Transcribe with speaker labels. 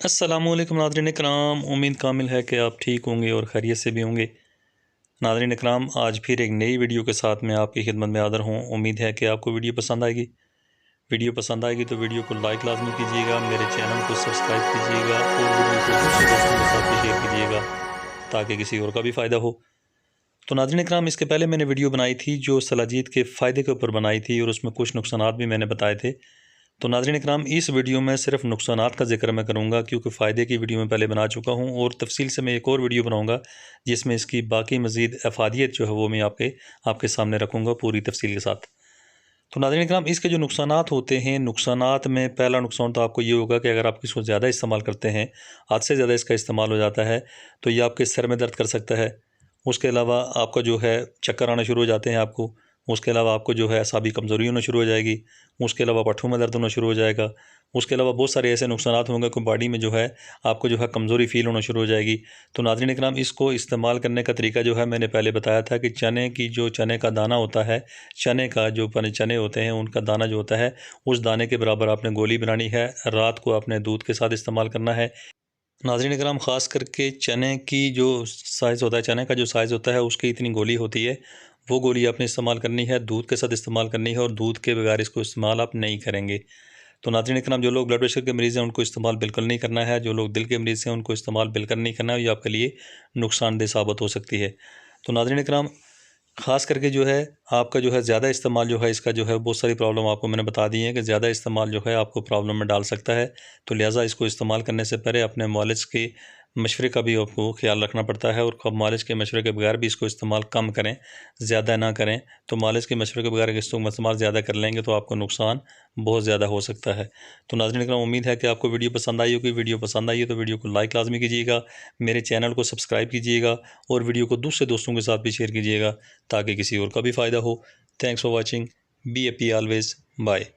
Speaker 1: अस्सलामुअलैकुम नाज़रीन इकराम, उम्मीद कामिल है कि आप ठीक होंगे और खैरियत से भी होंगे। नाज़रीन इकराम, आज फिर एक नई वीडियो के साथ मैं आपकी खिदमत में हाज़िर हूँ। उम्मीद है कि आपको वीडियो पसंद आएगी। वीडियो पसंद आएगी तो वीडियो को लाइक लाजमी कीजिएगा, मेरे चैनल को सब्सक्राइब कीजिएगा और वीडियो को दूसरे दोस्तों के साथ भी शेयर कीजिएगा ताकि किसी और का भी फ़ायदा हो। तो नाज़रीन इकराम, इसके पहले मैंने वीडियो बनाई थी जो सलाजीत के फ़ायदे के ऊपर बनाई थी और उसमें कुछ नुकसानात भी मैंने बताए थे। तो नाज़रीन इकराम, इस वीडियो में सिर्फ नुकसानात का ज़िक्र मैं करूँगा क्योंकि फ़ायदे की वीडियो मैं पहले बना चुका हूँ और तफसील से मैं एक और वीडियो बनाऊँगा जिसमें इसकी बाकी मज़ीद अफ़ादियत जो है वो मैं आपके सामने रखूँगा पूरी तफसील के साथ। तो नाज़रीन इकराम, इसके जो नुकसानात होते हैं, नुकसानात में पहला नुकसान तो आपको ये होगा कि अगर आप इसको ज़्यादा इस्तेमाल करते हैं, हद से ज़्यादा इसका इस्तेमाल हो जाता है तो ये आपके सर में दर्द कर सकता है। उसके अलावा आपका जो है चक्कर आना शुरू हो जाते हैं आपको। उसके अलावा आपको जो है असाबी कमज़ोरी होना शुरू हो जाएगी। उसके अलावा पट्ठों में दर्द होना शुरू हो जाएगा। उसके अलावा बहुत सारे ऐसे नुकसानात होंगे कि बॉडी में जो है आपको जो है कमज़ोरी फ़ील होना शुरू हो जाएगी। तो नाज़रीन इकराम, इसको इस्तेमाल करने का तरीका जो है मैंने पहले बताया था कि चने का दाना होता है, चने का जो चने होते हैं उनका दाना जो होता है, उस दाने के बराबर आपने गोली बनानी है। रात को आपने दूध के साथ इस्तेमाल करना है। नाज़रीन इकराम, ख़ास करके चने की जो साइज़ होता है, चने का जो साइज़ होता है उसकी इतनी गोली होती है, वो गोली आपने इस्तेमाल करनी है, दूध के साथ इस्तेमाल करनी है और दूध के बगैर इसको इस्तेमाल आप नहीं करेंगे। तो नाज़रीन इकराम, जो लोग ब्लड प्रेशर के मरीज़ हैं उनको इस्तेमाल बिल्कुल नहीं करना है, जो लोग दिल के मरीज़ हैं उनको इस्तेमाल बिल्कुल नहीं करना है, ये आपके लिए नुकसानदेह साबित हो सकती है। तो नाज़रीन इकराम, ख़ास करके जो है आपका जो है ज़्यादा इस्तेमाल जो है इसका जो है बहुत सारी प्रॉब्लम आपको मैंने बता दी है कि ज़्यादा इस्तेमाल जो है आपको प्रॉब्लम में डाल सकता है। तो लिहाजा इसको इस्तेमाल करने से पहले अपने मुआलिज के मशवरे का भी आपको ख़्याल रखना पड़ता है और मुआलिज के मशवरे के बगैर भी इसको इस्तेमाल कम करें, ज़्यादा ना करें। तो मुआलिज के मशवरे के बगैर इसको इस्तेमाल ज़्यादा कर लेंगे तो आपको नुकसान बहुत ज़्यादा हो सकता है। तो नाज़रीन इकराम, उम्मीद है कि आपको वीडियो पसंद आई होगी। वीडियो पसंद आई है तो वीडियो को लाइक लाजमी कीजिएगा, मेरे चैनल को सब्सक्राइब कीजिएगा और वीडियो को दूसरे दोस्तों के साथ भी शेयर कीजिएगा ताकि किसी और का भी फ़ायदा हो। Thanks for watching. Be happy always. Bye.